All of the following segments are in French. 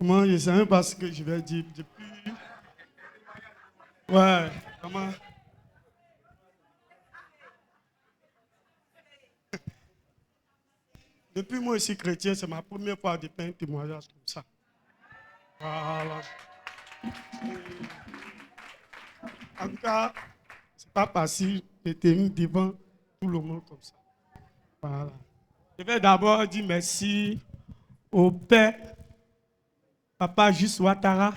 Comment je ne sais même pas ce que je vais dire depuis. Ouais, comment. Depuis moi, je suis chrétien, c'est ma première fois de faire un témoignage comme ça. Voilà. En tout cas, c'est pas facile de tenir devant tout le monde comme ça. Voilà. Je vais d'abord dire merci au père, Papa Juste Ouattara.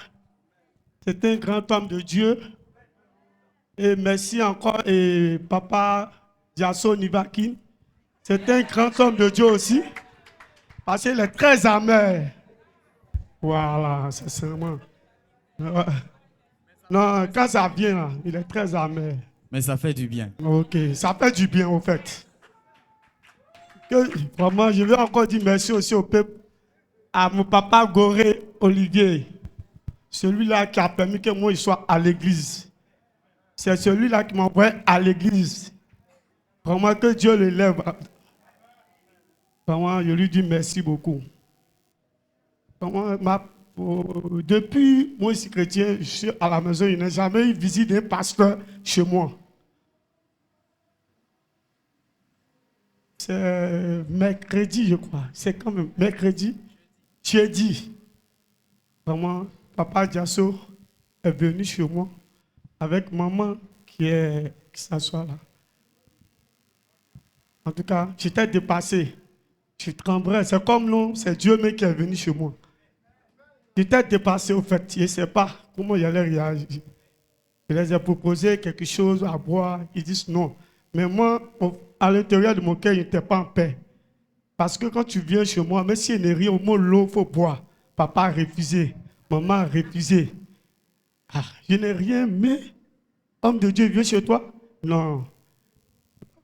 C'est un grand homme de Dieu. Et merci encore, et Papa Diasso Nivakin. C'est un grand homme de Dieu aussi. Parce qu'il est très amer. Voilà, c'est seulement. Ouais. Non, quand ça vient, là, il est très amer. Mais ça fait du bien. Ok, ça fait du bien, au fait. Que, vraiment, je veux encore dire merci aussi au peuple, à mon papa Goré Olivier. Celui-là qui a permis que moi je sois à l'église. C'est celui-là qui m'a envoyé à l'église. Vraiment que Dieu l'élève. Vraiment, je lui dis merci beaucoup. Vraiment, depuis moi je suis chrétien, je suis à la maison, il n'a jamais eu visite d'un pasteur chez moi. C'est mercredi, je crois. C'est quand même mercredi, jeudi. Vraiment, papa Diasso est venu chez moi avec maman qui s'assoit là. En tout cas, j'étais dépassé. Je tremblais. C'est comme non, c'est Dieu même qui est venu chez moi. J'étais dépassé au fait. Je ne sais pas comment il allait réagir. Je les ai proposé quelque chose à boire. Ils disent non. Mais moi, à l'intérieur de mon cœur, je n'étais pas en paix. Parce que quand tu viens chez moi, même s'il n'y a rien, au moins l'eau, il faut boire. Papa a refusé. Maman a refusé. Ah, je n'ai rien, mais homme de Dieu vient chez toi? Non.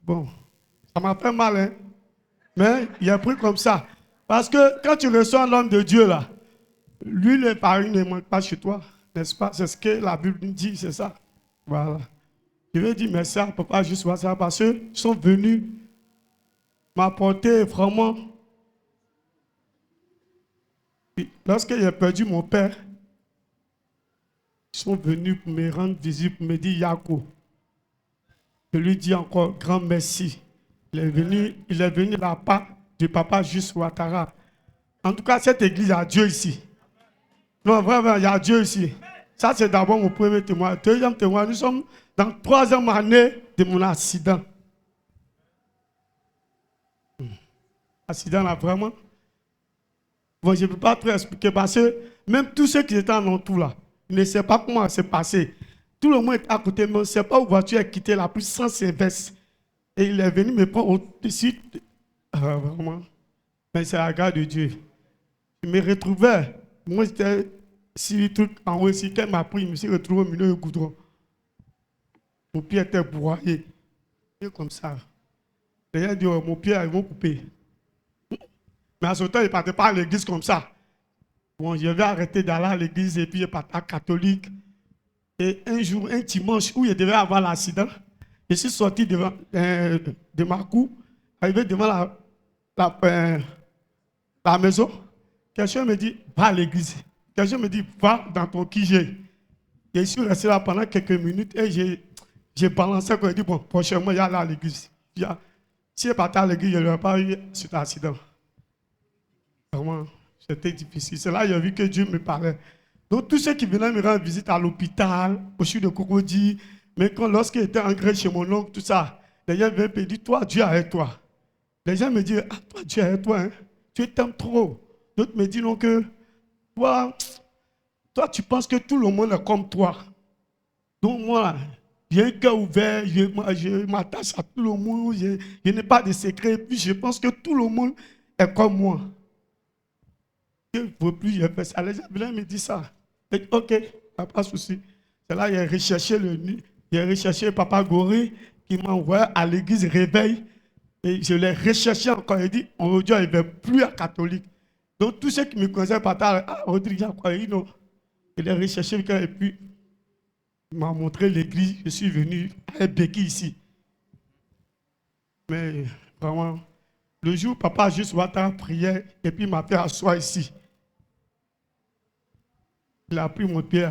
Bon, ça m'a fait mal, hein? Mais il a pris comme ça. Parce que quand tu reçois l'homme de Dieu, là, lui, le pari ne manque pas chez toi. N'est-ce pas? C'est ce que la Bible nous dit, c'est ça. Voilà. Je veux dire merci à papa juste pour ça, parce qu'ils sont venus m'apporter vraiment. Lorsque j'ai perdu mon père, ils sont venus pour me rendre visite, pour me dire Yako. Je lui dis encore grand merci. Il est venu la part du papa juste Ouattara. En tout cas, cette église a Dieu ici. Non, vraiment, il y a Dieu ici. Ça, c'est d'abord mon premier témoin. Deuxième témoin, nous sommes dans la troisième année de mon accident. Accident là, vraiment. Bon, je ne peux pas trop expliquer parce que même tous ceux qui étaient en entour là, ils ne savent pas comment ça s'est passé. Tout le monde est à côté, mais on ne sait pas où la voiture a quitté la puissance inverse. Et il est venu me prendre au-dessus. Vraiment. Mais c'est la grâce de Dieu. Je me retrouvais. Moi, j'étais sur le truc en haut ici. Quand il m'a pris, je me suis retrouvé au milieu du goudron. Mon pied était broyé. Et comme ça. Les gens disent, oh, mon pied, ils vont couper. Mais à ce temps, il ne partait pas à l'église comme ça. Bon, je vais arrêter d'aller à l'église et puis je partais à catholique. Et un jour, un dimanche, où je devais avoir l'accident, je suis sorti de ma cour, arrivé devant la maison. Quelqu'un me dit, va à l'église. Quelqu'un me dit, va dans ton QG. Et je suis resté là pendant quelques minutes et j'ai balancé quand il dit, bon, prochainement, il y a là à l'église. Si je partais à l'église, je n'aurais pas eu cet accident. Vraiment, c'était difficile. C'est là que j'ai vu que Dieu me parlait. Donc, tous ceux qui venaient me rendre visite à l'hôpital, au CHU de Cocody, mais lorsqu'il était engrais chez mon oncle, tout ça, les gens venaient me dire, toi, Dieu est avec toi. Les gens me disent, ah, toi, Dieu est avec toi, hein? Tu t'aimes trop. D'autres me disent, non, que toi, tu penses que tout le monde est comme toi. Donc, moi, j'ai un cœur ouvert, je m'attache à tout le monde, je n'ai pas de secret, puis je pense que tout le monde est comme moi. Je ne veux plus, je fais ça. Les gens me disent ça. Et, ok, pas de souci. C'est là que j'ai recherché Papa Goré qui m'a envoyé à l'église Réveil. Et je l'ai recherché encore. Il dit, aujourd'hui, il ne va plus à catholique. Donc, tous ceux qui me connaissaient par terre, ah, Rodrigue, non. Il a recherché et puis il m'a montré l'église. Je suis venu à Béki ici. Mais vraiment, le jour où Papa juste Ouattara priait et puis il m'a fait asseoir ici. Il a pris mon pied.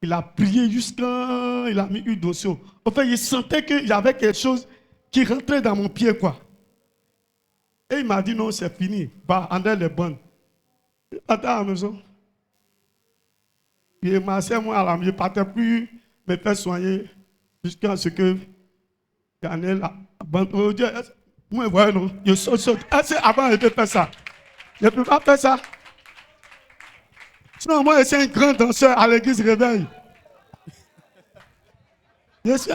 Il a prié jusqu'à... Il a mis une dossier. En fait, il sentait qu'il y avait quelque chose qui rentrait dans mon pied, quoi. Et il m'a dit, non, c'est fini. Bah, André les bonnes. Il partait à la maison. Il m'a dit, moi, à la maison. Il ne partait plus me faire soigner jusqu'à ce que Daniel a abandonné. Moi, voilà, non. Je saute. Avant, je peux faire ça. Je ne peux pas faire ça. Sinon, moi, je suis un grand danseur à l'église réveil. Je suis...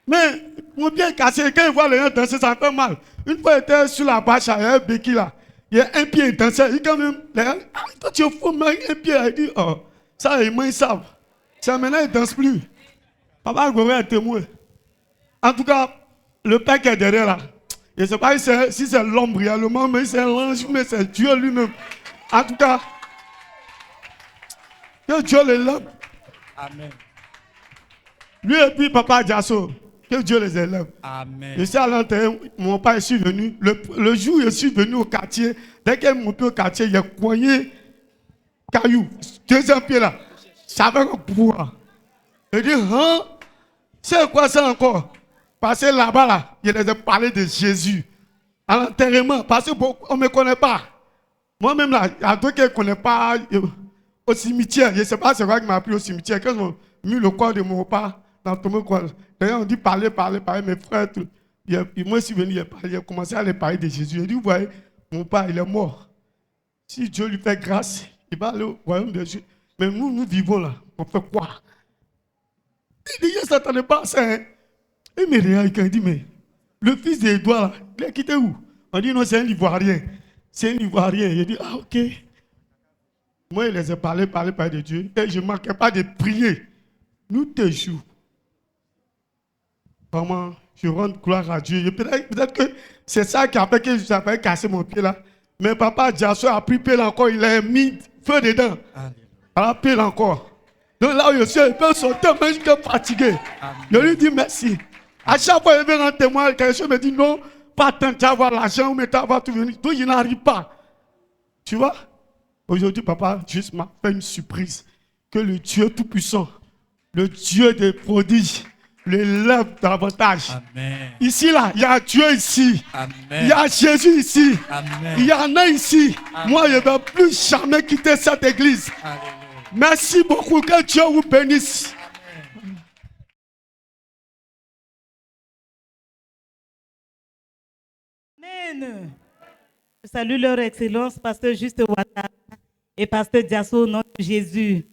Mais mon pied est cassé. Quand il voit les gens danser, ça fait mal. Une fois, j'étais sur la bâche, il y a un béquille là. Il y a un pied danseur. Il dit quand même, toi tu es fou, mais un pied. Il dit, oh, ça, les mains, ils savent. Ça, maintenant, il ne danse plus. Papa Goré est témoin. En tout cas, le père qui est derrière là, je ne sais pas si c'est l'homme réellement, mais c'est l'ange, mais c'est Dieu lui-même. En tout cas, que Dieu les lève. Amen. Lui et puis Papa Diasso, que Dieu les élève. Amen. Je suis à l'enterrement, mon père est venu. Le jour où je suis venu au quartier, dès qu'il est monté au quartier, il a coigné caillou, deuxième pied là. Ça avait un pouvoir. Il dit, hein, c'est quoi ça encore? Parce que là-bas, là, il les a parlé de Jésus. À l'enterrement, parce qu'on ne me connaît pas. Moi-même, là, il y a d'autres qui ne connaissent pas au cimetière. Je ne sais pas c'est quoi qui m'a appris au cimetière. Quand ils ont mis le corps de mon père dans ton corps, d'ailleurs, on dit parler. Mes frères, tout. Moi, je suis venu, il a commencé à les parler de Jésus. Il dit, vous voyez, mon père, il est mort. Si Dieu lui fait grâce, il va aller au royaume de Dieu. Mais nous vivons là. On fait quoi? Il dit, je ne s'attendais pas à ça. Hein? Il me regarde, il dit, mais le fils d'Édouard, là, il a quitté où? On dit, non, c'est un Ivoirien. C'est un Ivoirien. Il dit, ah, ok. Moi, il les ai parlé de Dieu. Et je ne manquais pas de prier. Nous, te jours. Vraiment, je rends gloire à Dieu. Peut-être que c'est ça qui a fait que j'avais cassé mon pied là. Mais papa Diasso a pris pied encore. Il a mis feu dedans. Il a pris encore. Donc là où je suis, il peut sauter, mais je suis fatigué. Je lui dis merci. À chaque fois, il vient en témoin, quelqu'un me dit non, pas tant tu vas avoir l'argent, mais tu vas avoir tout venir. Donc, il n'arrive pas. Tu vois? Aujourd'hui, papa juste m'a fait une surprise. Que le Dieu Tout-Puissant, le Dieu des prodiges, l'élève davantage. Amen. Ici, là, il y a Dieu ici. Amen. Il y a Jésus ici. Amen. Il y en a ici. Amen. Moi, je ne vais plus jamais quitter cette église. Alléluia. Merci beaucoup. Que Dieu vous bénisse. Amen. Je salue leur excellence, pasteur Juste Ouattara et pasteur Diasso au nom de Jésus.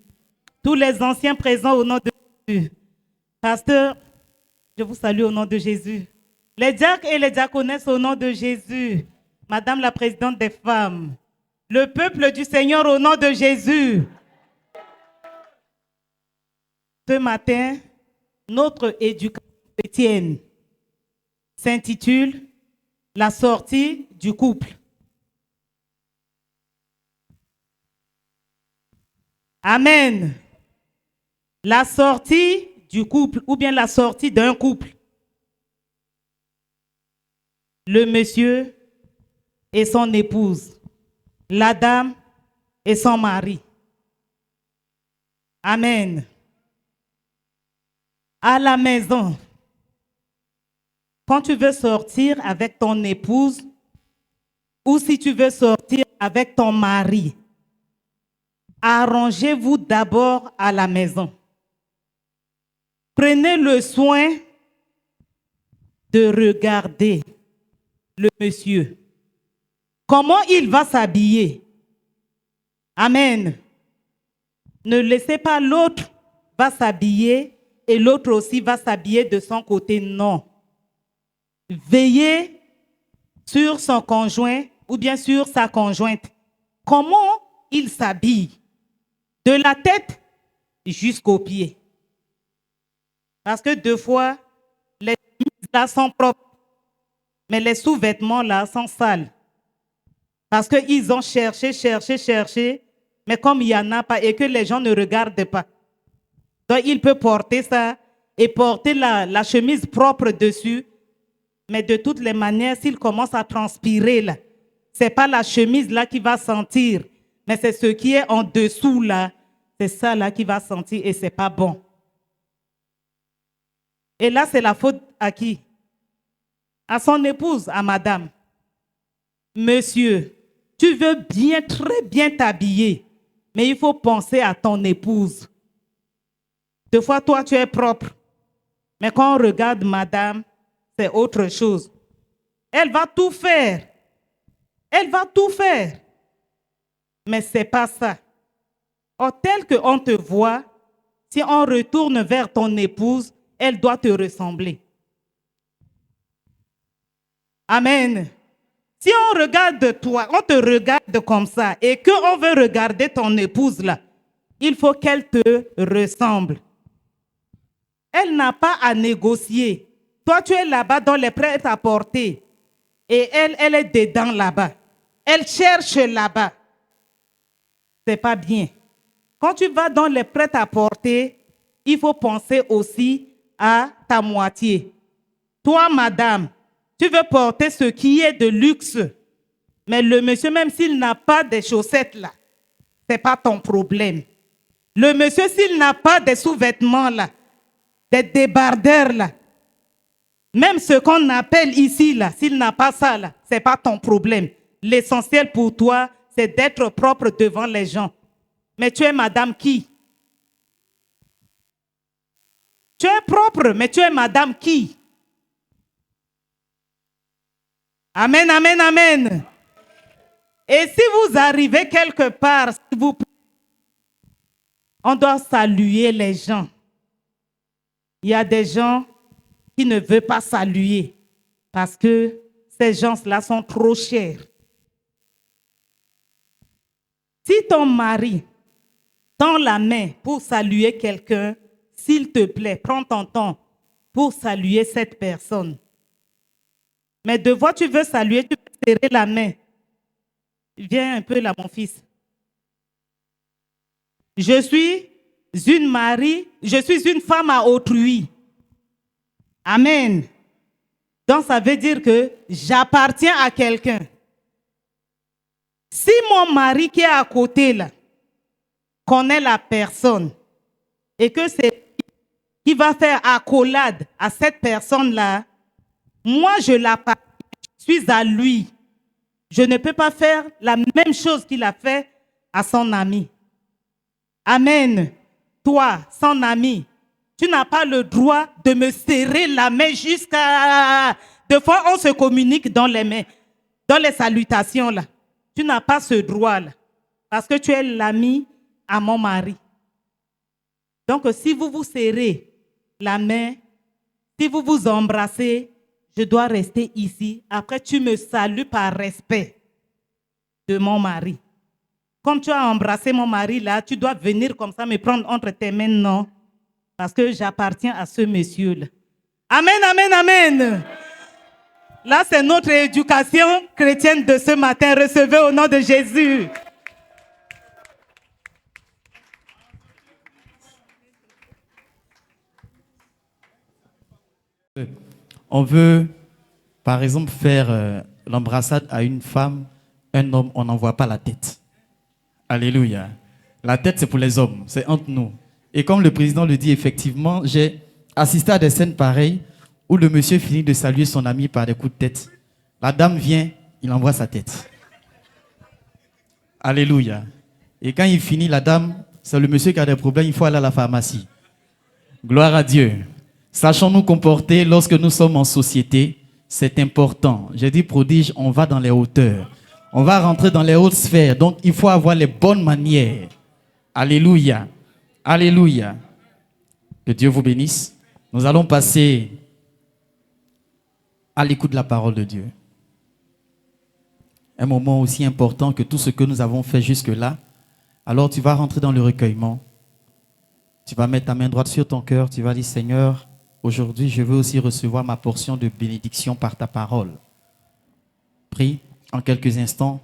Tous les anciens présents au nom de Jésus. Pasteur, je vous salue au nom de Jésus. Les diacres et les diaconesses au nom de Jésus. Madame la présidente des femmes. Le peuple du Seigneur au nom de Jésus. Ce matin, notre éducation chrétienne s'intitule « La sortie du couple ». Amen. La sortie du couple ou bien la sortie d'un couple. Le monsieur et son épouse. La dame et son mari. Amen. À la maison, quand tu veux sortir avec ton épouse ou si tu veux sortir avec ton mari, arrangez-vous d'abord à la maison. Prenez le soin de regarder le monsieur. Comment il va s'habiller? Amen. Ne laissez pas l'autre va s'habiller et l'autre aussi va s'habiller de son côté. Non. Veillez sur son conjoint ou bien sur sa conjointe. Comment il s'habille? De la tête jusqu'aux pieds. Parce que deux fois, les chemises là sont propres, mais les sous-vêtements là sont sales. Parce qu'ils ont cherché, mais comme il n'y en a pas et que les gens ne regardent pas. Donc il peut porter ça et porter la chemise propre dessus, mais de toutes les manières, s'il commence à transpirer là, ce n'est pas la chemise là qui va sentir, Mais c'est ce qui est en dessous là, c'est ça là qui va sentir et c'est pas bon. Et là, c'est la faute à qui? À son épouse, à madame. Monsieur, tu veux bien, très bien t'habiller, mais il faut penser à ton épouse. Des fois, toi, tu es propre. Mais quand on regarde madame, c'est autre chose. Elle va tout faire. Elle va tout faire. Mais ce n'est pas ça. Or, tel qu'on te voit, si on retourne vers ton épouse, elle doit te ressembler. Amen. Si on regarde toi, on te regarde comme ça et qu'on veut regarder ton épouse là, il faut qu'elle te ressemble. Elle n'a pas à négocier. Toi, tu es là-bas dans les prêt-à-porter et elle est dedans là-bas. Elle cherche là-bas. C'est pas bien. Quand tu vas dans les prêt-à-porter, il faut penser aussi à ta moitié. Toi, madame, tu veux porter ce qui est de luxe. Mais le monsieur, même s'il n'a pas des chaussettes là, ce n'est pas ton problème. Le monsieur, s'il n'a pas des sous-vêtements là, des débardeurs là, même ce qu'on appelle ici là, s'il n'a pas ça là, ce n'est pas ton problème. L'essentiel pour toi, c'est d'être propre devant les gens. Mais tu es madame qui? Tu es propre, mais tu es madame qui? Amen, amen, amen. Et si vous arrivez quelque part, s'il vous plaît, on doit saluer les gens. Il y a des gens qui ne veulent pas saluer parce que ces gens-là sont trop chers. Si ton mari tend la main pour saluer quelqu'un, s'il te plaît, prends ton temps pour saluer cette personne. Mais de fois tu veux saluer, tu peux serrer la main. Viens un peu là, mon fils. Je suis une femme à autrui. Amen. Donc ça veut dire que j'appartiens à quelqu'un. Si mon mari qui est à côté là connaît la personne et que c'est lui qui va faire accolade à cette personne-là, moi je l'appartiens, je suis à lui. Je ne peux pas faire la même chose qu'il a fait à son ami. Amen. Toi, son ami, tu n'as pas le droit de me serrer la main jusqu'à... Des fois, on se communique dans les mains, dans les salutations là. Tu n'as pas ce droit-là parce que tu es l'ami à mon mari. Donc, si vous vous serrez la main, si vous vous embrassez, je dois rester ici. Après, tu me salues par respect de mon mari. Comme tu as embrassé mon mari là, tu dois venir comme ça me prendre entre tes mains, non. Parce que j'appartiens à ce monsieur-là. Amen, amen, amen. Là, c'est notre éducation chrétienne de ce matin. Recevez au nom de Jésus. On veut, par exemple, faire l'embrassade à une femme, un homme, on n'envoie pas la tête. Alléluia. La tête, c'est pour les hommes, c'est entre nous. Et comme le président le dit, effectivement, j'ai assisté à des scènes pareilles où le monsieur finit de saluer son ami par des coups de tête. La dame vient, il envoie sa tête. Alléluia. Et quand il finit, la dame, c'est le monsieur qui a des problèmes, il faut aller à la pharmacie. Gloire à Dieu. Sachons nous comporter lorsque nous sommes en société, c'est important. J'ai dit prodige, on va dans les hauteurs. On va rentrer dans les hautes sphères. Donc, il faut avoir les bonnes manières. Alléluia. Alléluia. Que Dieu vous bénisse. Nous allons passer à l'écoute de la parole de Dieu. Un moment aussi important que tout ce que nous avons fait jusque-là. Alors, tu vas rentrer dans le recueillement. Tu vas mettre ta main droite sur ton cœur. Tu vas dire, Seigneur, aujourd'hui, je veux aussi recevoir ma portion de bénédiction par ta parole. Prie en quelques instants.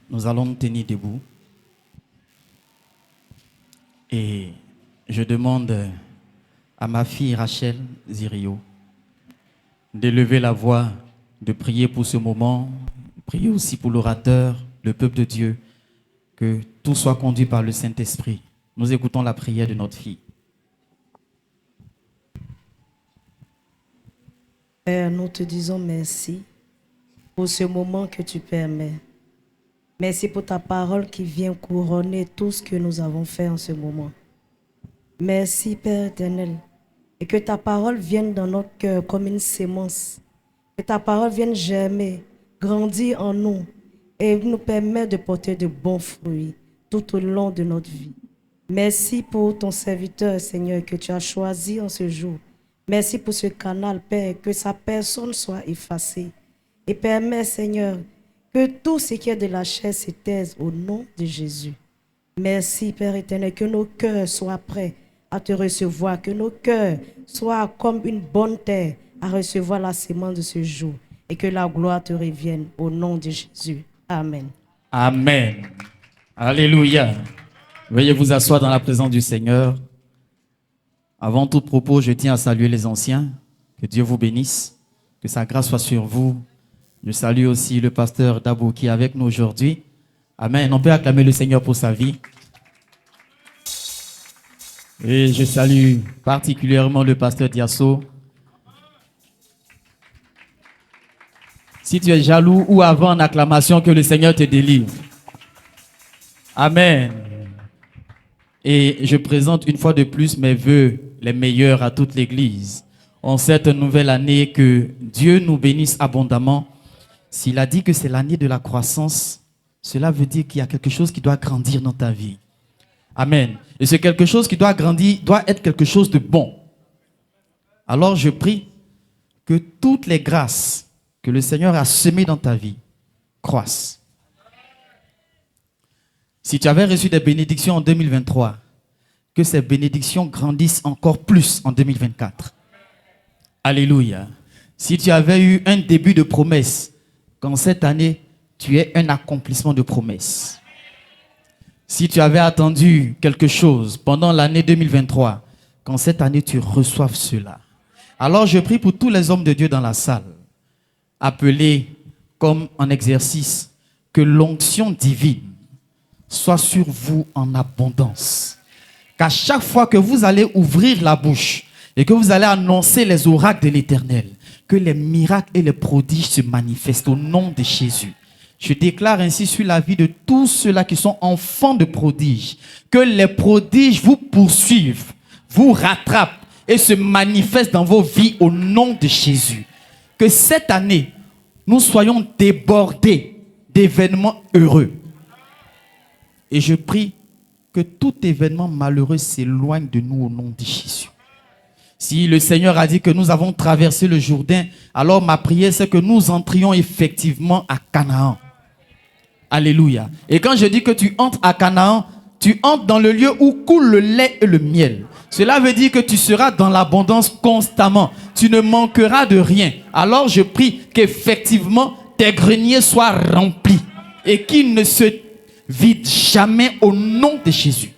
Nous allons nous tenir debout. Et je demande à ma fille Rachel Zirio d'élever la voix, de prier pour ce moment, prier aussi pour l'orateur, le peuple de Dieu, que tout soit conduit par le Saint-Esprit. Nous écoutons la prière de notre fille. Père, nous te disons merci pour ce moment que tu permets. Merci pour ta parole qui vient couronner tout ce que nous avons fait en ce moment. Merci, Père éternel. Et que ta parole vienne dans notre cœur comme une sémence. Que ta parole vienne germer, grandir en nous et nous permettre de porter de bons fruits tout au long de notre vie. Merci pour ton serviteur, Seigneur, que tu as choisi en ce jour. Merci pour ce canal, Père, que sa personne soit effacée. Et permets, Seigneur, que tout ce qui est de la chair se taise au nom de Jésus. Merci, Père éternel, que nos cœurs soient prêts à te recevoir, que nos cœurs soient comme une bonne terre à recevoir la sémence de ce jour et que la gloire te revienne au nom de Jésus. Amen. Amen. Alléluia. Veuillez vous asseoir dans la présence du Seigneur. Avant tout propos, je tiens à saluer les anciens. Que Dieu vous bénisse. Que sa grâce soit sur vous. Je salue aussi le pasteur Dabo qui est avec nous aujourd'hui. Amen. On peut acclamer le Seigneur pour sa vie. Et je salue particulièrement le pasteur Diasso. Si tu es jaloux ou avant en acclamation, que le Seigneur te délivre. Amen. Et je présente une fois de plus mes vœux les meilleurs à toute l'Église. En cette nouvelle année, que Dieu nous bénisse abondamment. S'il a dit que c'est l'année de la croissance, cela veut dire qu'il y a quelque chose qui doit grandir dans ta vie. Amen. Et c'est quelque chose qui doit grandir, doit être quelque chose de bon. Alors je prie que toutes les grâces que le Seigneur a semées dans ta vie croissent. Si tu avais reçu des bénédictions en 2023, que ces bénédictions grandissent encore plus en 2024. Alléluia. Si tu avais eu un début de promesse, qu'en cette année, tu aies un accomplissement de promesse. Si tu avais attendu quelque chose pendant l'année 2023, qu'en cette année, tu reçoives cela. Alors je prie pour tous les hommes de Dieu dans la salle, appelés comme en exercice, que l'onction divine soit sur vous en abondance. Qu'à chaque fois que vous allez ouvrir la bouche et que vous allez annoncer les oracles de l'Éternel, que les miracles et les prodiges se manifestent au nom de Jésus. Je déclare ainsi sur la vie de tous ceux-là qui sont enfants de prodiges, que les prodiges vous poursuivent, vous rattrapent et se manifestent dans vos vies au nom de Jésus. Que cette année, nous soyons débordés d'événements heureux. Et je prie que tout événement malheureux s'éloigne de nous au nom de Jésus. Si le Seigneur a dit que nous avons traversé le Jourdain, alors ma prière c'est que nous entrions effectivement à Canaan. Alléluia. Et quand je dis que tu entres à Canaan, tu entres dans le lieu où coule le lait et le miel. Cela veut dire que tu seras dans l'abondance constamment. Tu ne manqueras de rien. Alors je prie qu'effectivement tes greniers soient remplis et qu'ils ne se vident jamais au nom de Jésus.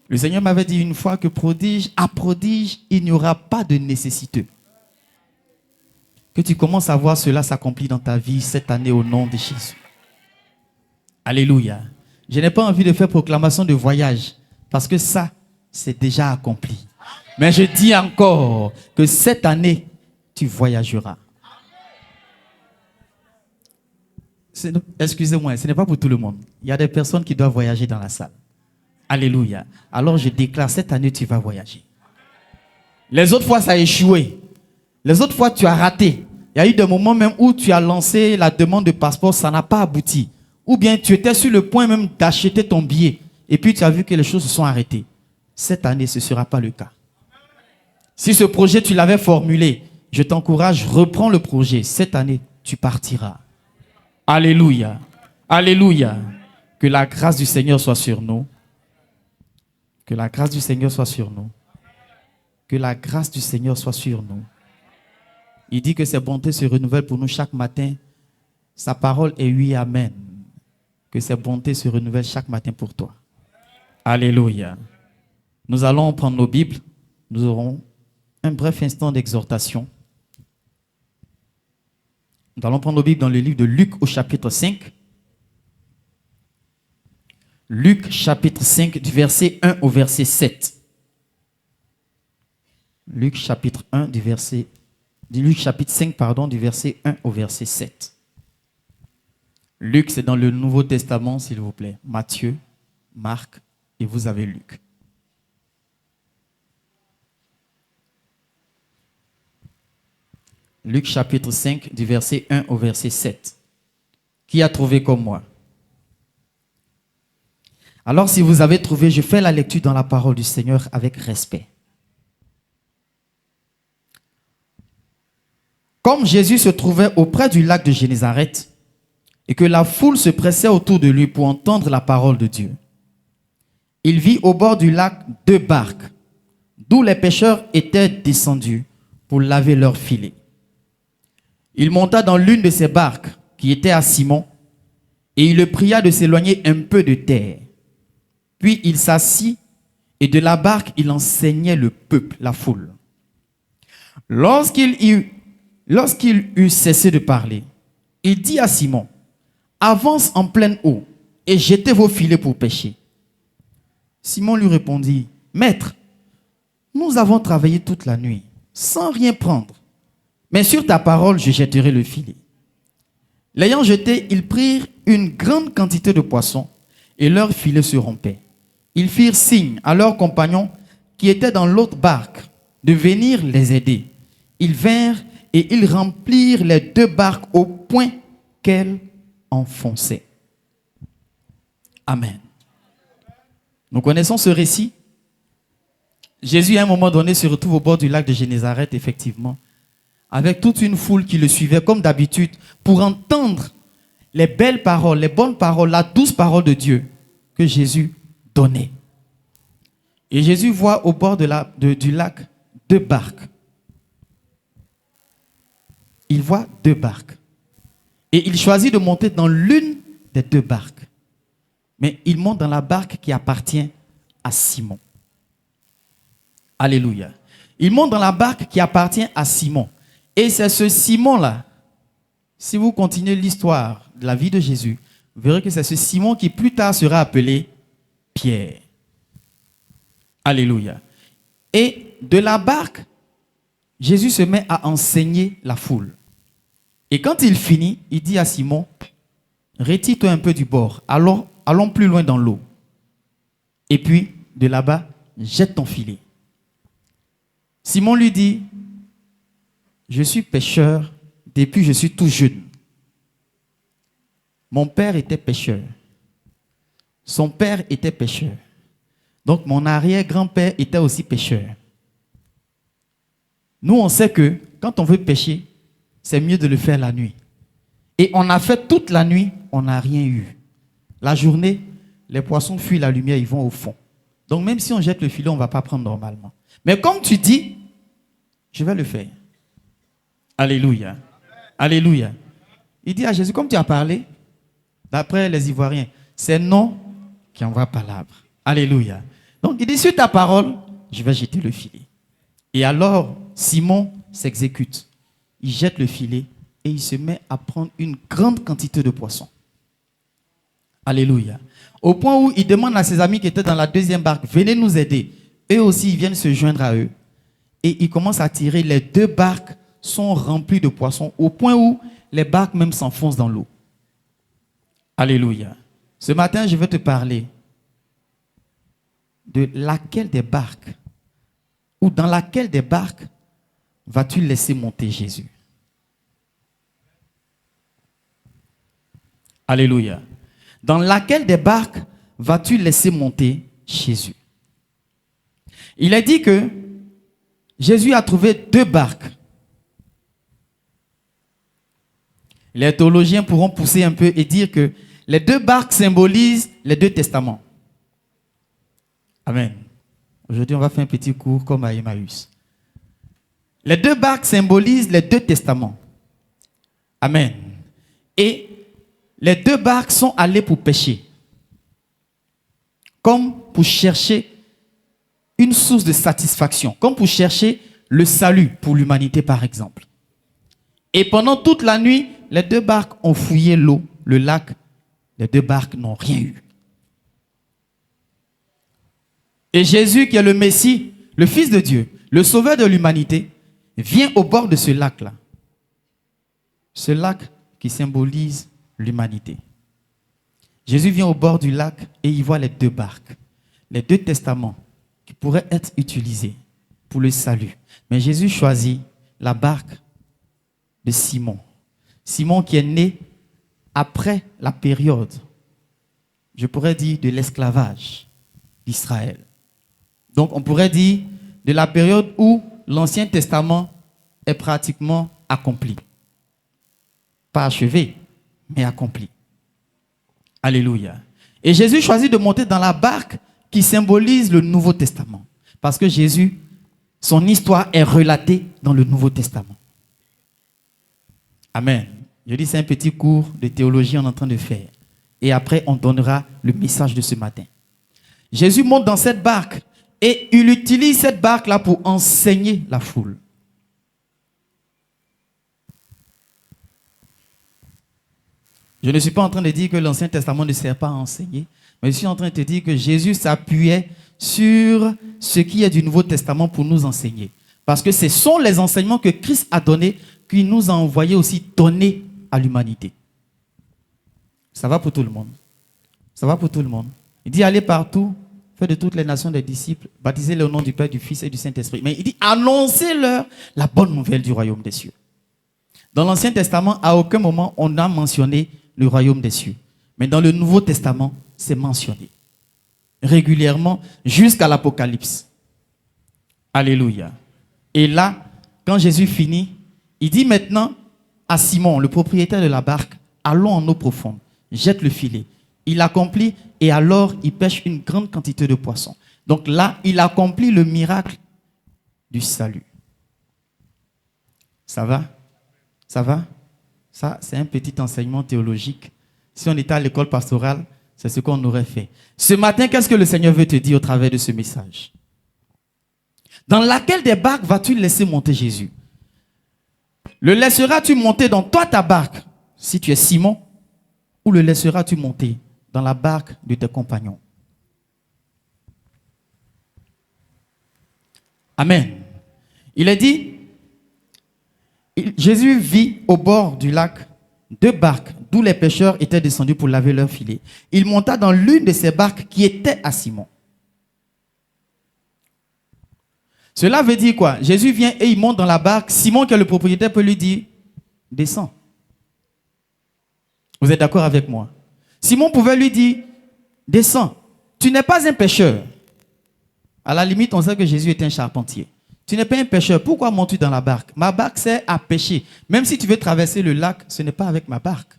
Le Seigneur m'avait dit une fois que prodige, à prodige, il n'y aura pas de nécessiteux. Que tu commences à voir cela s'accomplir dans ta vie cette année au nom de Jésus. Alléluia. Je n'ai pas envie de faire proclamation de voyage parce que ça, c'est déjà accompli. Mais je dis encore que cette année, tu voyageras. Excusez-moi, ce n'est pas pour tout le monde. Il y a des personnes qui doivent voyager dans la salle. Alléluia. Alors je déclare, cette année, tu vas voyager. Les autres fois, ça a échoué. Les autres fois, tu as raté. Il y a eu des moments même où tu as lancé la demande de passeport, ça n'a pas abouti. Ou bien tu étais sur le point même d'acheter ton billet. Et puis tu as vu que les choses se sont arrêtées. Cette année, ce ne sera pas le cas. Si ce projet, tu l'avais formulé, je t'encourage, reprends le projet. Cette année, tu partiras. Alléluia. Alléluia. Que la grâce du Seigneur soit sur nous. Que la grâce du Seigneur soit sur nous. Que la grâce du Seigneur soit sur nous. Il dit que ses bontés se renouvellent pour nous chaque matin. Sa parole est oui, amen. Que ses bontés se renouvellent chaque matin pour toi. Alléluia. Nous allons prendre nos Bibles. Nous aurons un bref instant d'exhortation. Nous allons prendre nos Bibles dans le livre de Luc au chapitre 5. Luc chapitre 5 du verset 1 au verset 7. Luc chapitre 5 du verset 1 au verset 7. Luc, c'est dans le Nouveau Testament, s'il vous plaît. Matthieu, Marc, et vous avez Luc. Luc chapitre 5 du verset 1 au verset 7. Qui a trouvé comme moi? Alors, si vous avez trouvé, je fais la lecture dans la parole du Seigneur avec respect. Comme Jésus se trouvait auprès du lac de Génézareth et que la foule se pressait autour de lui pour entendre la parole de Dieu, il vit au bord du lac 2 barques, d'où les pêcheurs étaient descendus pour laver leurs filets. Il monta dans l'une de ces barques qui était à Simon et il le pria de s'éloigner un peu de terre. Puis il s'assit et de la barque, il enseignait le peuple, la foule. Lorsqu'il eut cessé de parler, il dit à Simon, « Avance en pleine eau et jetez vos filets pour pêcher. » Simon lui répondit, « Maître, nous avons travaillé toute la nuit sans rien prendre, mais sur ta parole, je jetterai le filet. » L'ayant jeté, ils prirent une grande quantité de poissons et leurs filets se rompaient. Ils firent signe à leurs compagnons qui étaient dans l'autre barque de venir les aider. Ils vinrent et ils remplirent les 2 barques au point qu'elles enfonçaient. Amen. Nous connaissons ce récit. Jésus, à un moment donné, se retrouve au bord du lac de Génézareth, effectivement, avec toute une foule qui le suivait comme d'habitude pour entendre les belles paroles, les bonnes paroles, la douce parole de Dieu que Jésus donnait. Et Jésus voit au bord du lac 2 barques. Il voit 2 barques. Et il choisit de monter dans l'une des 2 barques. Mais il monte dans la barque qui appartient à Simon. Alléluia. Il monte dans la barque qui appartient à Simon. Et c'est ce Simon-là, si vous continuez l'histoire de la vie de Jésus, vous verrez que c'est ce Simon qui plus tard sera appelé Pierre. Alléluia. Et de la barque, Jésus se met à enseigner la foule. Et quand il finit, il dit à Simon, « Retire-toi un peu du bord, allons plus loin dans l'eau. Et puis, de là-bas, jette ton filet. » Simon lui dit, « Je suis pêcheur depuis que je suis tout jeune. Mon père était pêcheur. Son père était pêcheur. Donc mon arrière-grand-père était aussi pêcheur. Nous, on sait que quand on veut pêcher, c'est mieux de le faire la nuit. Et on a fait toute la nuit, on n'a rien eu. La journée, les poissons fuient la lumière, ils vont au fond. Donc même si on jette le filet, on ne va pas prendre normalement. Mais comme tu dis, je vais le faire. Alléluia. Alléluia. Il dit à Jésus, comme tu as parlé, d'après les Ivoiriens, c'est non qui envoie palabre. Alléluia. Donc il dit, sur ta parole, je vais jeter le filet. Et alors, Simon s'exécute. Il jette le filet et il se met à prendre une grande quantité de poissons. Alléluia. Au point où il demande à ses amis qui étaient dans la 2e barque, venez nous aider. Eux aussi, ils viennent se joindre à eux. Et ils commencent à tirer. Les 2 barques sont remplies de poissons au point où les barques même s'enfoncent dans l'eau. Alléluia. Ce matin, je vais te parler de laquelle des barques ou dans laquelle des barques vas-tu laisser monter Jésus? Alléluia. Dans laquelle des barques vas-tu laisser monter Jésus? Il a dit que Jésus a trouvé 2 barques. Les théologiens pourront pousser un peu et dire que les 2 barques symbolisent les 2 testaments. Amen. Aujourd'hui, on va faire un petit cours comme à Emmaüs. Les 2 barques symbolisent les 2 testaments. Amen. Et les deux barques sont allées pour pêcher. Comme pour chercher une source de satisfaction. Comme pour chercher le salut pour l'humanité, par exemple. Et pendant toute la nuit, les deux barques ont fouillé l'eau, le lac. Les deux barques n'ont rien eu. Et Jésus, qui est le Messie, le Fils de Dieu, le Sauveur de l'humanité, vient au bord de ce lac-là. Ce lac qui symbolise l'humanité. Jésus vient au bord du lac et il voit les deux barques, les deux testaments qui pourraient être utilisés pour le salut. Mais Jésus choisit la barque de Simon. Simon qui est né après la période, je pourrais dire, de l'esclavage d'Israël. Donc on pourrait dire de la période où l'Ancien Testament est pratiquement accompli. Pas achevé, mais accompli. Alléluia. Et Jésus choisit de monter dans la barque qui symbolise le Nouveau Testament. Parce que Jésus, son histoire est relatée dans le Nouveau Testament. Amen. Je dis, c'est un petit cours de théologie qu'on est en train de faire. Et après, on donnera le message de ce matin. Jésus monte dans cette barque et il utilise cette barque-là pour enseigner la foule. Je ne suis pas en train de dire que l'Ancien Testament ne sert pas à enseigner, mais je suis en train de te dire que Jésus s'appuyait sur ce qui est du Nouveau Testament pour nous enseigner. Parce que ce sont les enseignements que Christ a donnés qu'il nous a envoyés aussi donner à l'humanité. Ça va pour tout le monde. Ça va pour tout le monde. Il dit allez partout, faites de toutes les nations des disciples, baptisez-les au nom du Père, du Fils et du Saint-Esprit. Mais il dit annoncez-leur la bonne nouvelle du royaume des cieux. Dans l'Ancien Testament, à aucun moment on a mentionné le royaume des cieux. Mais dans le Nouveau Testament, c'est mentionné régulièrement jusqu'à l'Apocalypse. Alléluia. Et là, quand Jésus finit, il dit maintenant à Simon, le propriétaire de la barque, allons en eau profonde, jette le filet. Il accomplit et alors il pêche une grande quantité de poissons. Donc là, il accomplit le miracle du salut. Ça va? Ça va? Ça, c'est un petit enseignement théologique. Si on était à l'école pastorale, c'est ce qu'on aurait fait. Ce matin, qu'est-ce que le Seigneur veut te dire au travers de ce message? Dans laquelle des barques vas-tu laisser monter Jésus? Le laisseras-tu monter dans toi ta barque, si tu es Simon, ou le laisseras-tu monter dans la barque de tes compagnons? Amen. Il est dit, Jésus vit au bord du lac deux barques d'où les pêcheurs étaient descendus pour laver leurs filets. Il monta dans l'une de ces barques qui était à Simon. Cela veut dire quoi? Jésus vient et il monte dans la barque. Simon, qui est le propriétaire, peut lui dire, descends. Vous êtes d'accord avec moi? Simon pouvait lui dire, descends. Tu n'es pas un pêcheur. À la limite, on sait que Jésus est un charpentier. Tu n'es pas un pêcheur. Pourquoi montes-tu dans la barque? Ma barque sert à pêcher. Même si tu veux traverser le lac, ce n'est pas avec ma barque.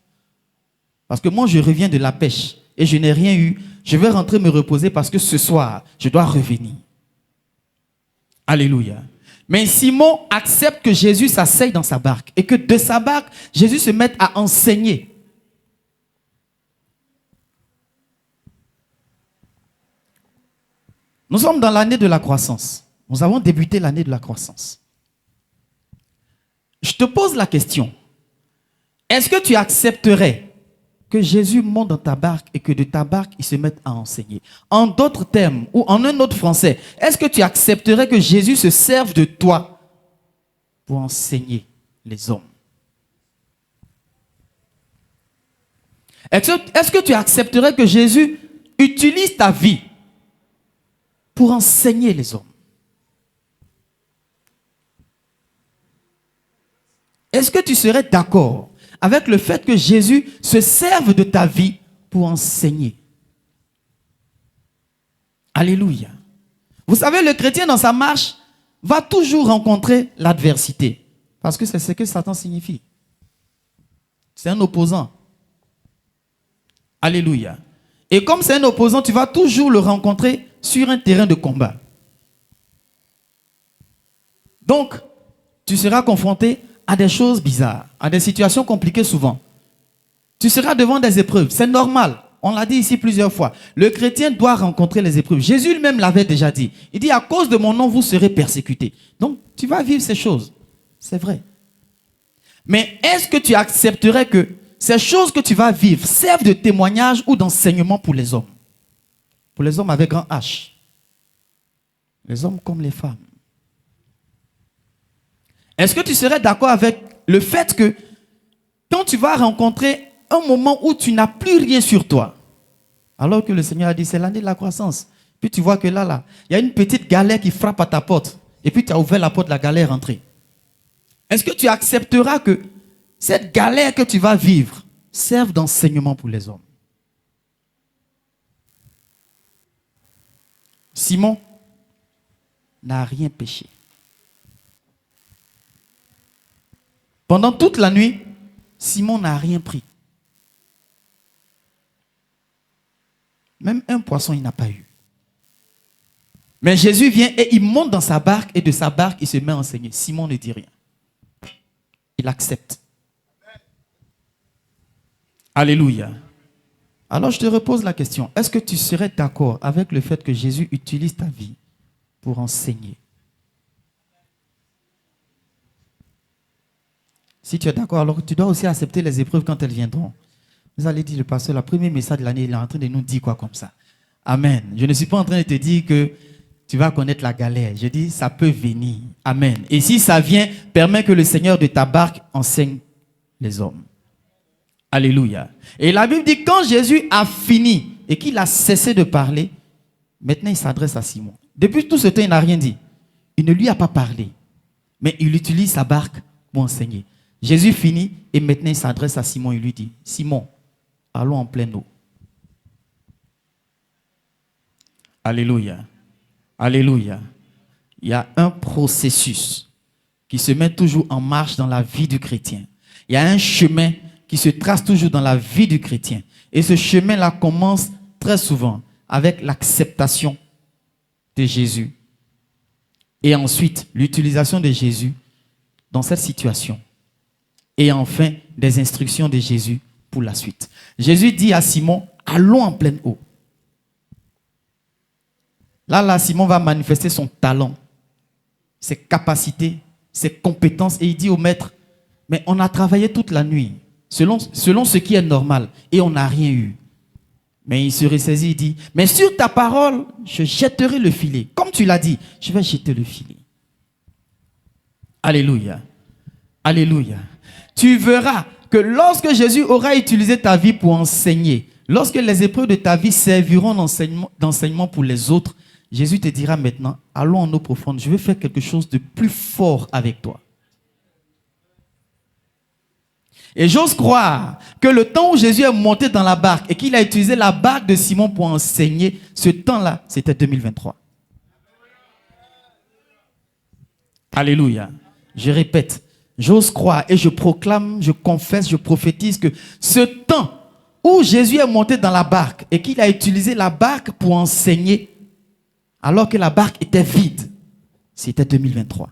Parce que moi, je reviens de la pêche et je n'ai rien eu. Je vais rentrer me reposer parce que ce soir, je dois revenir. Alléluia. Mais Simon accepte que Jésus s'asseye dans sa barque et que de sa barque, Jésus se mette à enseigner. Nous sommes dans l'année de la croissance. Nous avons débuté l'année de la croissance. Je te pose la question. Est-ce que tu accepterais que Jésus monte dans ta barque et que de ta barque, il se mette à enseigner? En d'autres termes, ou en un autre français, est-ce que tu accepterais que Jésus se serve de toi pour enseigner les hommes? Est-ce que tu accepterais que Jésus utilise ta vie pour enseigner les hommes? Est-ce que tu serais d'accord avec le fait que Jésus se serve de ta vie pour enseigner? Alléluia. Vous savez, le chrétien dans sa marche va toujours rencontrer l'adversité. Parce que c'est ce que Satan signifie. C'est un opposant. Alléluia. Et comme c'est un opposant, tu vas toujours le rencontrer sur un terrain de combat. Donc, tu seras confronté à des choses bizarres, à des situations compliquées souvent. Tu seras devant des épreuves. C'est normal. On l'a dit ici plusieurs fois. Le chrétien doit rencontrer les épreuves. Jésus lui-même l'avait déjà dit. Il dit, à cause de mon nom, vous serez persécutés. Donc, tu vas vivre ces choses. C'est vrai. Mais est-ce que tu accepterais que ces choses que tu vas vivre servent de témoignage ou d'enseignement pour les hommes? Pour les hommes avec grand H. Les hommes comme les femmes. Est-ce que tu serais d'accord avec le fait que quand tu vas rencontrer un moment où tu n'as plus rien sur toi, alors que le Seigneur a dit c'est l'année de la croissance, puis tu vois que là, il y a une petite galère qui frappe à ta porte, et puis tu as ouvert la porte, la galère est rentrée. Est-ce que tu accepteras que cette galère que tu vas vivre serve d'enseignement pour les hommes? Simon n'a rien péché. Pendant toute la nuit, Simon n'a rien pris. Même un poisson, il n'a pas eu. Mais Jésus vient et il monte dans sa barque et de sa barque, il se met à enseigner. Simon ne dit rien. Il accepte. Alléluia. Alors je te repose la question. Est-ce que tu serais d'accord avec le fait que Jésus utilise ta vie pour enseigner? Si tu es d'accord, alors tu dois aussi accepter les épreuves quand elles viendront. Vous allez dire, le pasteur, le premier message de l'année, il est en train de nous dire quoi comme ça? Amen. Je ne suis pas en train de te dire que tu vas connaître la galère. Je dis, ça peut venir. Amen. Et si ça vient, permets que le Seigneur de ta barque enseigne les hommes. Alléluia. Et la Bible dit, quand Jésus a fini et qu'il a cessé de parler, maintenant il s'adresse à Simon. Depuis tout ce temps, il n'a rien dit. Il ne lui a pas parlé. Mais il utilise sa barque pour enseigner. Jésus finit et maintenant il s'adresse à Simon et lui dit, Simon, allons en pleine eau. Alléluia. Alléluia. Il y a un processus qui se met toujours en marche dans la vie du chrétien. Il y a un chemin qui se trace toujours dans la vie du chrétien. Et ce chemin-là commence très souvent avec l'acceptation de Jésus. Et ensuite, l'utilisation de Jésus dans cette situation. Et enfin, des instructions de Jésus pour la suite. Jésus dit à Simon, allons en pleine eau. Là, Simon va manifester son talent, ses capacités, ses compétences. Et il dit au maître, mais on a travaillé toute la nuit, selon ce qui est normal, et on n'a rien eu. Mais il se ressaisit, il dit, mais sur ta parole, je jetterai le filet. Comme tu l'as dit, je vais jeter le filet. Alléluia. Alléluia. Tu verras que lorsque Jésus aura utilisé ta vie pour enseigner, lorsque les épreuves de ta vie serviront d'enseignement pour les autres, Jésus te dira maintenant, allons en eau profonde, je vais faire quelque chose de plus fort avec toi. Et j'ose croire que le temps où Jésus est monté dans la barque et qu'il a utilisé la barque de Simon pour enseigner, ce temps-là, c'était 2023. Alléluia. Je répète, j'ose croire et je proclame, je confesse, je prophétise que ce temps où Jésus est monté dans la barque et qu'il a utilisé la barque pour enseigner, alors que la barque était vide, c'était 2023.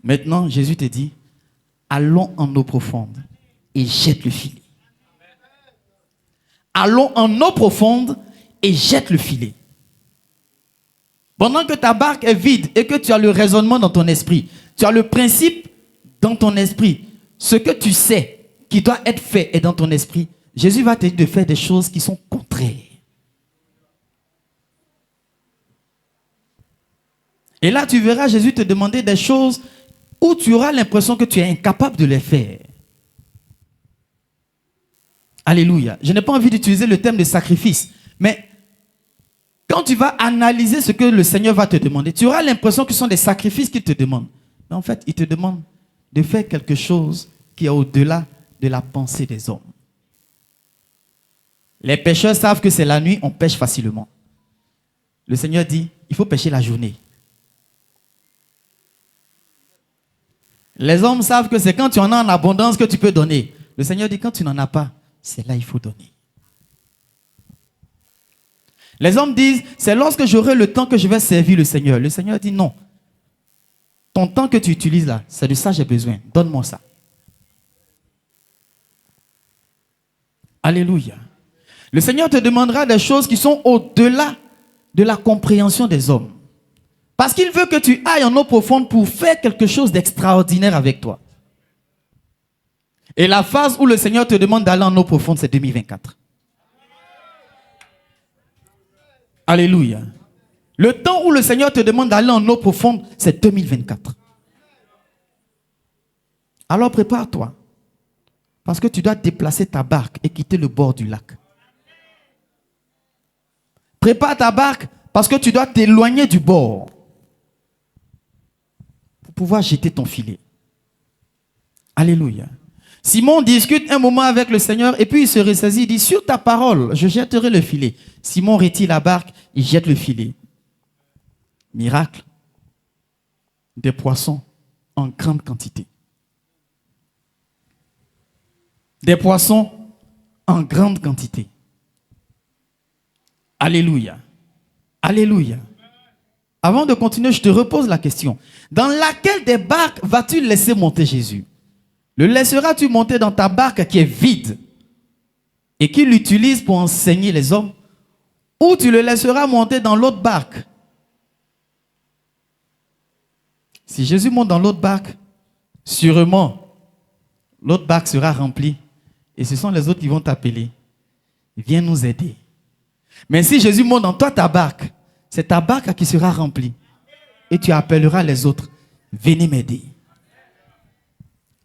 Maintenant, Jésus te dit, allons en eau profonde et jette le filet. Allons en eau profonde et jette le filet. Pendant que ta barque est vide et que tu as le raisonnement dans ton esprit, tu as le principe dans ton esprit, ce que tu sais qui doit être fait est dans ton esprit, Jésus va te dire de faire des choses qui sont contraires. Et là, tu verras Jésus te demander des choses où tu auras l'impression que tu es incapable de les faire. Alléluia. Je n'ai pas envie d'utiliser le terme de sacrifice, mais quand tu vas analyser ce que le Seigneur va te demander, tu auras l'impression que ce sont des sacrifices qu'il te demande. Mais en fait, il te demande de faire quelque chose qui est au-delà de la pensée des hommes. Les pêcheurs savent que c'est la nuit, on pêche facilement. Le Seigneur dit, il faut pêcher la journée. Les hommes savent que c'est quand tu en as en abondance que tu peux donner. Le Seigneur dit, quand tu n'en as pas, c'est là qu'il faut donner. Les hommes disent, c'est lorsque j'aurai le temps que je vais servir le Seigneur. Le Seigneur dit non. Ton temps que tu utilises là, c'est de ça que j'ai besoin. Donne-moi ça. Alléluia. Le Seigneur te demandera des choses qui sont au-delà de la compréhension des hommes. Parce qu'il veut que tu ailles en eau profonde pour faire quelque chose d'extraordinaire avec toi. Et la phase où le Seigneur te demande d'aller en eau profonde, c'est 2024. Alléluia. Le temps où le Seigneur te demande d'aller en eau profonde, c'est 2024. Alors prépare-toi. Parce que tu dois déplacer ta barque et quitter le bord du lac. Prépare ta barque parce que tu dois t'éloigner du bord pour pouvoir jeter ton filet. Alléluia. Simon discute un moment avec le Seigneur et puis il se ressaisit, il dit, sur ta parole, je jetterai le filet. Simon retire la barque, il jette le filet. Miracle. Des poissons en grande quantité. Des poissons en grande quantité. Alléluia. Alléluia. Avant de continuer, je te repose la question. Dans laquelle des barques vas-tu laisser monter Jésus? Le laisseras-tu monter dans ta barque qui est vide et qu'il l'utilise pour enseigner les hommes? Ou tu le laisseras monter dans l'autre barque? Si Jésus monte dans l'autre barque, sûrement, l'autre barque sera remplie. Et ce sont les autres qui vont t'appeler. Viens nous aider. Mais si Jésus monte dans toi ta barque, c'est ta barque qui sera remplie. Et tu appelleras les autres. Venez m'aider.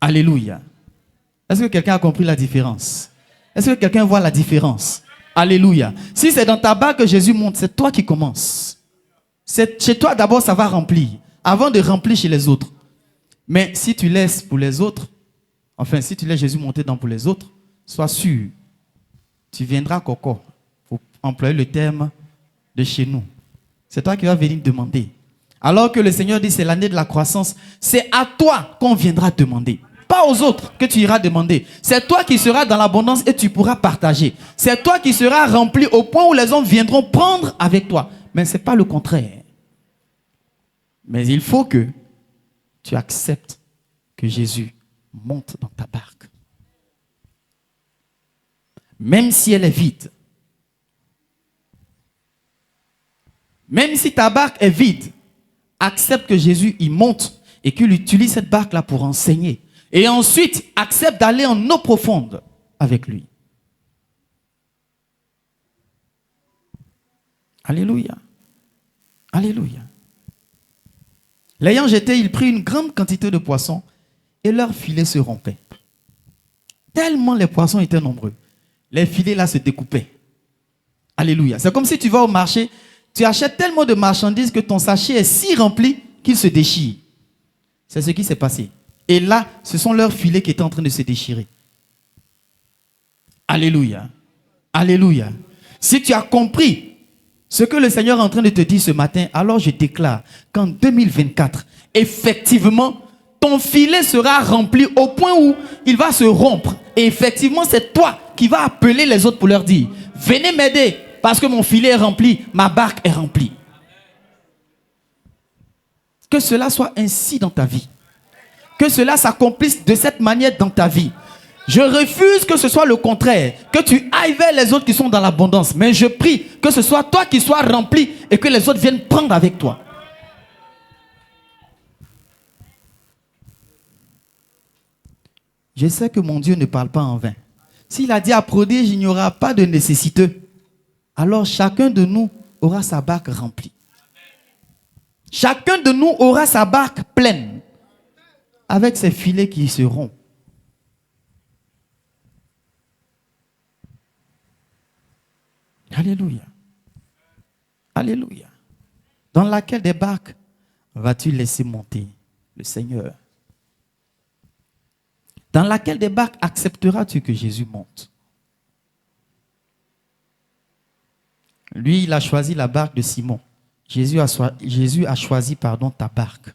Alléluia. Est-ce que quelqu'un a compris la différence? Est-ce que quelqu'un voit la différence? Alléluia. Si c'est dans ta barque que Jésus monte, c'est toi qui commences. C'est chez toi d'abord, ça va remplir. Avant de remplir chez les autres. Mais si tu laisses pour les autres, enfin, si tu laisses Jésus monter dans pour les autres, sois sûr, tu viendras coco, pour employer le terme de chez nous. C'est toi qui vas venir demander. Alors que le Seigneur dit, c'est l'année de la croissance, c'est à toi qu'on viendra demander. Pas aux autres que tu iras demander. C'est toi qui seras dans l'abondance et tu pourras partager. C'est toi qui seras rempli au point où les hommes viendront prendre avec toi. Mais ce n'est pas le contraire. Mais il faut que tu acceptes que Jésus monte dans ta barque. Même si elle est vide. Même si ta barque est vide, accepte que Jésus y monte et qu'il utilise cette barque-là pour enseigner. Et ensuite, accepte d'aller en eau profonde avec lui. Alléluia. Alléluia. L'ayant jeté, il prit une grande quantité de poissons et leur filet se rompait. Tellement les poissons étaient nombreux. Les filets là se découpaient. Alléluia. C'est comme si tu vas au marché, tu achètes tellement de marchandises que ton sachet est si rempli qu'il se déchire. C'est ce qui s'est passé. Et là, ce sont leurs filets qui étaient en train de se déchirer. Alléluia. Alléluia. Si tu as compris ce que le Seigneur est en train de te dire ce matin, alors je déclare qu'en 2024, effectivement, ton filet sera rempli au point où il va se rompre. Et effectivement, c'est toi qui vas appeler les autres pour leur dire, venez m'aider parce que mon filet est rempli, ma barque est remplie. Que cela soit ainsi dans ta vie. Que cela s'accomplisse de cette manière dans ta vie. Je refuse que ce soit le contraire, que tu ailles vers les autres qui sont dans l'abondance. Mais je prie que ce soit toi qui sois rempli et que les autres viennent prendre avec toi. Je sais que mon Dieu ne parle pas en vain. S'il a dit à prodige, il n'y aura pas de nécessiteux. Alors chacun de nous aura sa barque remplie. Chacun de nous aura sa barque pleine. Avec ses filets qui se rompent. Alléluia. Alléluia. Dans laquelle des barques vas-tu laisser monter le Seigneur? Dans laquelle des barques accepteras-tu que Jésus monte? Lui, il a choisi la barque de Simon. Jésus a choisi ta barque.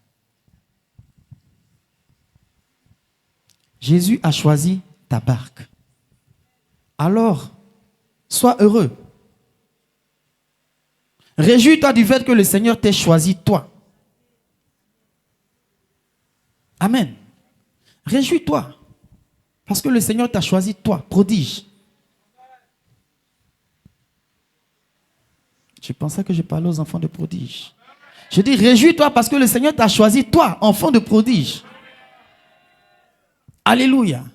Jésus a choisi ta barque. Alors, sois heureux. Réjouis-toi du fait que le Seigneur t'ait choisi toi. Amen. Réjouis-toi. Parce que le Seigneur t'a choisi, toi, prodige. Je pensais que je parlais aux enfants de prodige. Je dis, réjouis-toi parce que le Seigneur t'a choisi, toi, enfant de prodige. Alléluia.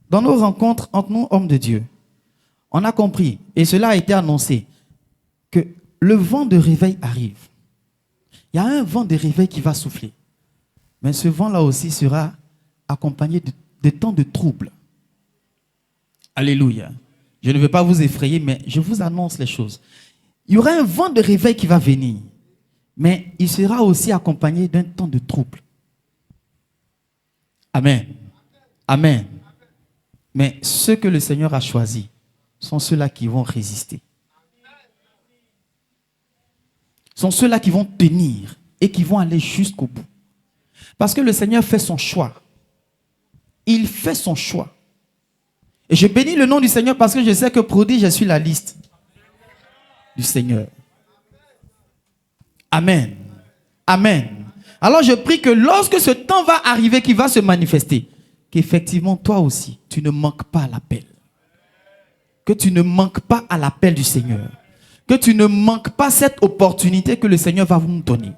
Dans nos rencontres entre nous, hommes de Dieu, on a compris, et cela a été annoncé, que le vent de réveil arrive. Il y a un vent de réveil qui va souffler. Mais ce vent-là aussi sera accompagné de temps de troubles. Alléluia. Je ne veux pas vous effrayer, mais je vous annonce les choses. Il y aura un vent de réveil qui va venir, mais il sera aussi accompagné d'un temps de trouble. Amen. Amen. Mais ceux que le Seigneur a choisis sont ceux-là qui vont résister. Sont ceux-là qui vont tenir et qui vont aller jusqu'au bout. Parce que le Seigneur fait son choix. Il fait son choix. Et je bénis le nom du Seigneur parce que je sais que prodige, je suis la liste du Seigneur. Amen. Amen. Alors je prie que lorsque ce temps va arriver, qui va se manifester, qu'effectivement toi aussi, tu ne manques pas à l'appel. Que tu ne manques pas à l'appel du Seigneur. Que tu ne manques pas cette opportunité que le Seigneur va vous donner.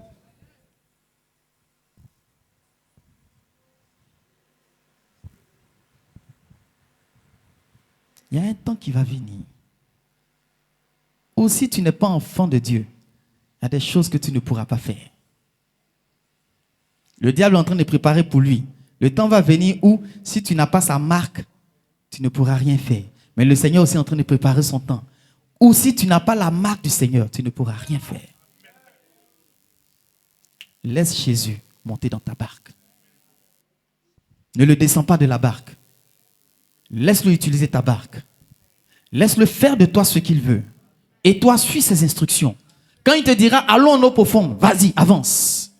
Il y a un temps qui va venir. Ou si tu n'es pas enfant de Dieu, il y a des choses que tu ne pourras pas faire. Le diable est en train de préparer pour lui. Le temps va venir où, si tu n'as pas sa marque, tu ne pourras rien faire. Mais le Seigneur aussi est en train de préparer son temps. Ou si tu n'as pas la marque du Seigneur, tu ne pourras rien faire. Laisse Jésus monter dans ta barque. Ne le descends pas de la barque. Laisse-le utiliser ta barque. Laisse-le faire de toi ce qu'il veut. Et toi, suis ses instructions. Quand il te dira, allons en eau profonde, vas-y, avance.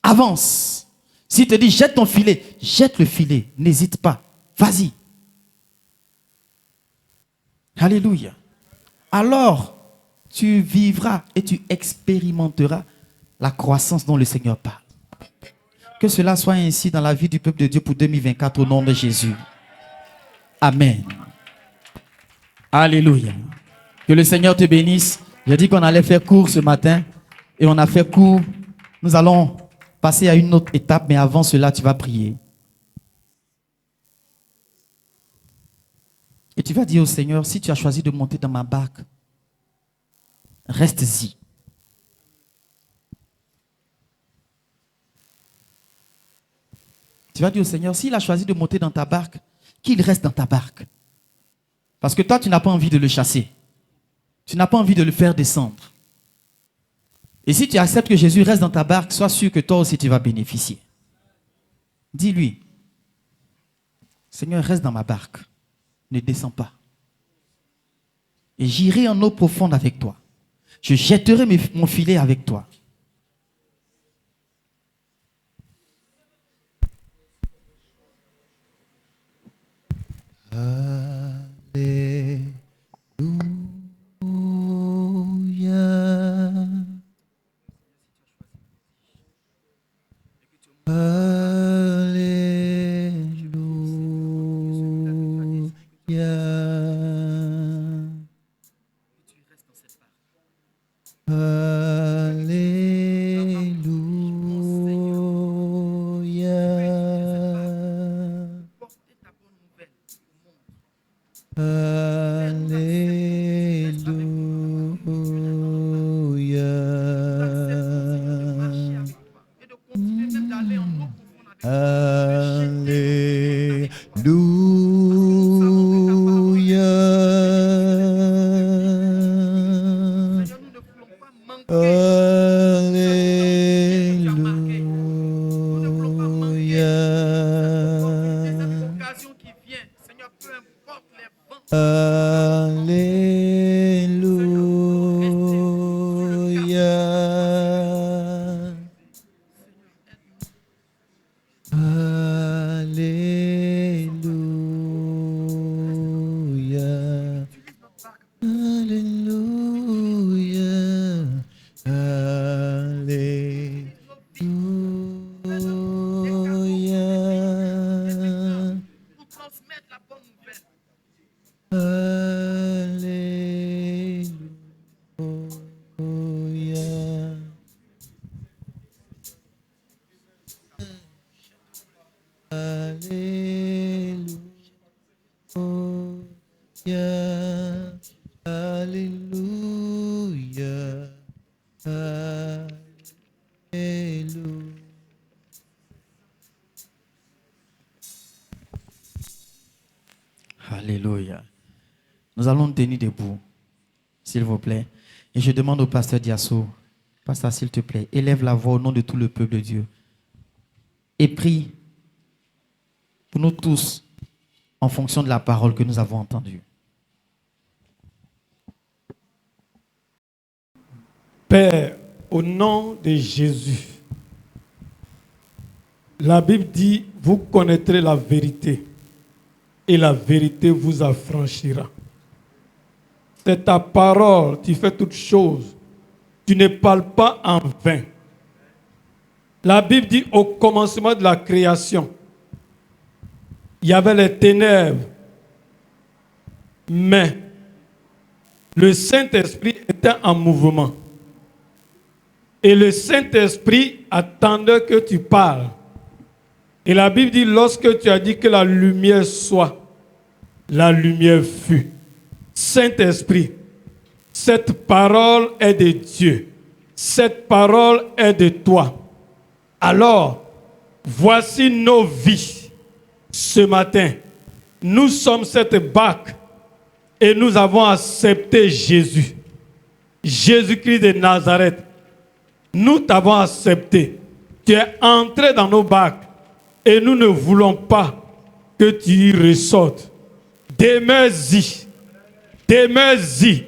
Avance. S'il te dit, jette ton filet, jette le filet. N'hésite pas. Vas-y. Alléluia. Alors, tu vivras et tu expérimenteras la croissance dont le Seigneur parle. Que cela soit ainsi dans la vie du peuple de Dieu pour 2024 au nom de Jésus. Amen. Alléluia. Que le Seigneur te bénisse. J'ai dit qu'on allait faire court ce matin et on a fait court. Nous allons passer à une autre étape, mais avant cela, tu vas prier. Et tu vas dire au Seigneur, si tu as choisi de monter dans ma barque, reste-y. Tu vas dire au Seigneur, s'il a choisi de monter dans ta barque, qu'il reste dans ta barque. Parce que toi, tu n'as pas envie de le chasser. Tu n'as pas envie de le faire descendre. Et si tu acceptes que Jésus reste dans ta barque, sois sûr que toi aussi tu vas bénéficier. Dis-lui, Seigneur, reste dans ma barque. Ne descends pas. Et j'irai en eau profonde avec toi. Je jetterai mon filet avec toi. Alléluia. Alléluia. Alléluia. Alléluia. Nous allons nous tenir debout, s'il vous plaît. Et je demande au pasteur Diasso, pasteur, s'il te plaît, élève la voix au nom de tout le peuple de Dieu. Et prie pour nous tous en fonction de la parole que nous avons entendue. Père, au nom de Jésus, la Bible dit, vous connaîtrez la vérité et la vérité vous affranchira. C'est ta parole, tu fais toutes choses. Tu ne parles pas en vain. La Bible dit au commencement de la création, il y avait les ténèbres, mais le Saint-Esprit était en mouvement. Et le Saint-Esprit attendait que tu parles. Et la Bible dit, lorsque tu as dit que la lumière soit, la lumière fut. Saint-Esprit, cette parole est de Dieu. Cette parole est de toi. Alors, voici nos vies. Ce matin, nous sommes cette barque et nous avons accepté Jésus. Jésus-Christ de Nazareth. Nous t'avons accepté. Tu es entré dans nos barques et nous ne voulons pas que tu y ressortes. Demeure-y. Demeure-y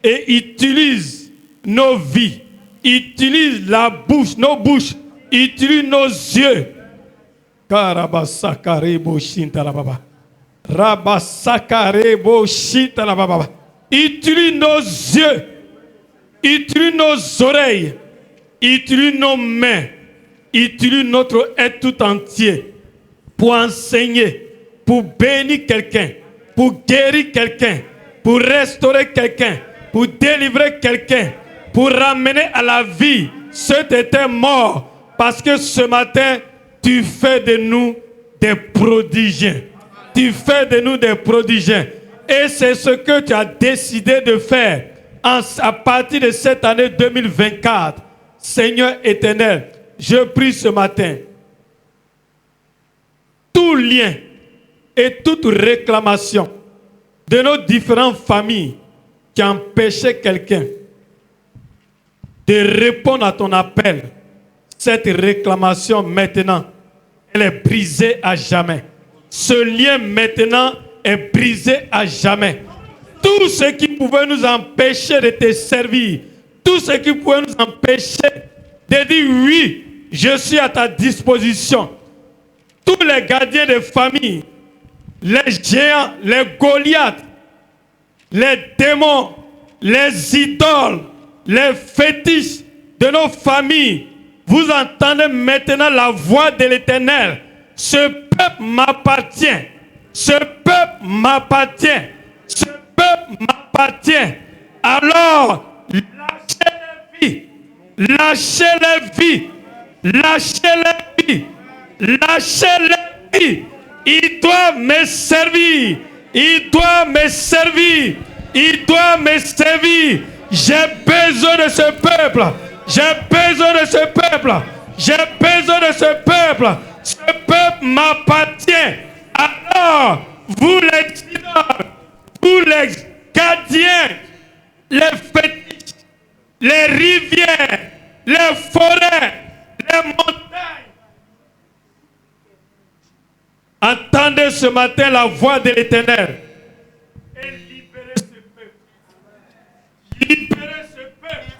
et utilise nos vies. Utilise la bouche, nos bouches. Utilise nos yeux. Karabasakarebo shintalababa. Rabasakarebo shintalababa. Utilise nos yeux. Utilise nos oreilles. Utilise nos mains. Utilise notre être tout entier pour enseigner, pour bénir quelqu'un, pour guérir quelqu'un, pour restaurer quelqu'un, pour délivrer quelqu'un, pour ramener à la vie ceux qui étaient morts. Parce que ce matin, tu fais de nous des prodiges. Tu fais de nous des prodiges. Et c'est ce que tu as décidé de faire à partir de cette année 2024. Seigneur éternel, je prie ce matin, tout lien et toute réclamation de nos différentes familles qui empêchaient quelqu'un de répondre à ton appel, cette réclamation maintenant, elle est brisée à jamais. Ce lien maintenant est brisé à jamais. Tout ce qui pouvait nous empêcher de te servir, tout ce qui pouvait nous empêcher de dire oui, je suis à ta disposition. Tous les gardiens de famille, les géants, les Goliaths, les démons, les idoles, les fétiches de nos familles, vous entendez maintenant la voix de l'Éternel. Ce peuple m'appartient. Ce peuple m'appartient. Ce peuple m'appartient. Alors, lâchez les vies. Lâchez les vies. Lâchez les vies. Lâchez les vies. Il doit me servir. Il doit me servir. Il doit me servir. J'ai besoin de ce peuple. J'ai besoin de ce peuple. J'ai besoin de ce peuple. Ce peuple m'appartient. Alors, vous les idoles, vous les gardiens, les fétiches, les rivières, les forêts, les montagnes, entendez ce matin la voix de l'Éternel et libérez ce peuple. Libérez ce peuple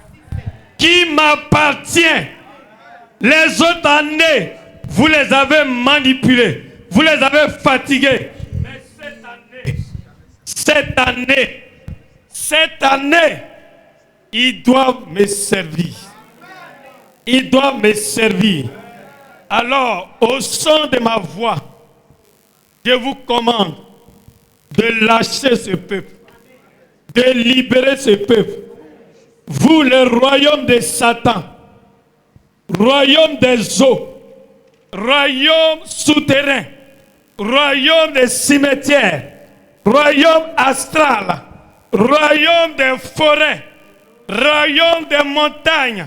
qui m'appartient. Les autres années, vous les avez manipulés, vous les avez fatigués. Mais cette année, ils doivent me servir. Ils doivent me servir. Alors, au son de ma voix, je vous commande de lâcher ce peuple, de libérer ce peuple. Vous, le royaume de Satan, royaume des eaux, royaume souterrain, royaume des cimetières, royaume astral, royaume des forêts, royaume des montagnes,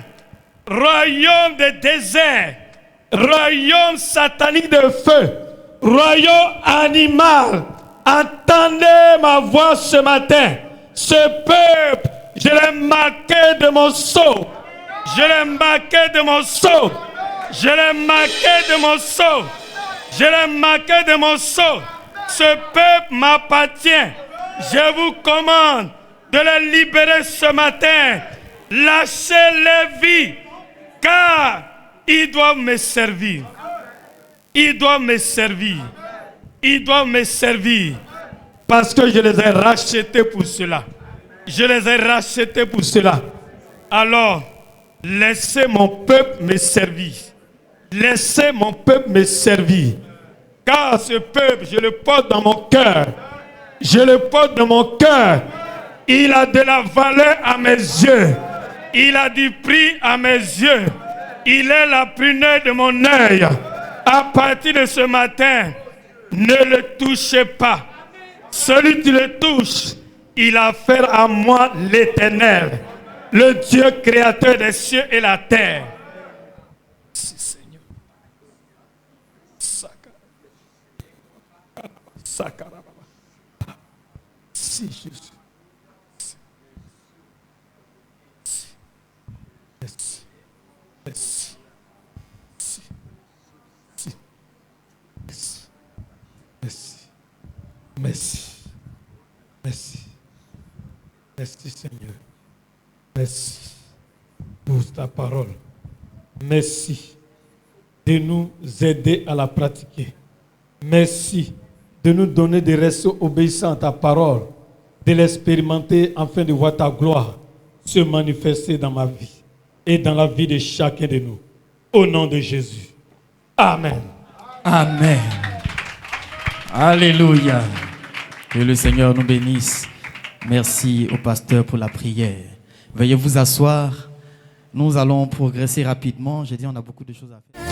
royaume des déserts, royaume satanique de feu, royaume animal, entendez ma voix ce matin. Ce peuple, je l'ai marqué de mon sceau. Je l'ai marqué de mon sceau. Je l'ai marqué de mon sceau. Je l'ai marqué de mon sceau. Ce peuple m'appartient. Je vous commande de les libérer ce matin. Lâchez les vies, car ils doivent me servir. Ils doivent me servir. Ils doivent me servir. Parce que je les ai rachetés pour cela. Je les ai rachetés pour cela. Alors, laissez mon peuple me servir. Laissez mon peuple me servir. Car ce peuple, je le porte dans mon cœur. Je le porte dans mon cœur. Il a de la valeur à mes yeux. Il a du prix à mes yeux. Il est la prunelle de mon œil. À partir de ce matin, ne le touchez pas. Celui qui le touche, il a affaire à moi, l'Éternel, le Dieu créateur des cieux et la terre. Si, Seigneur. Si, Jésus. Merci. Merci. Merci Seigneur. Merci pour ta parole. Merci de nous aider à la pratiquer. Merci de nous donner des restes obéissants à ta parole, de l'expérimenter afin de voir ta gloire se manifester dans ma vie et dans la vie de chacun de nous. Au nom de Jésus. Amen. Amen. Alléluia. Que le Seigneur nous bénisse. Merci au pasteur pour la prière. Veuillez vous asseoir. Nous allons progresser rapidement. J'ai dit, on a beaucoup de choses à faire.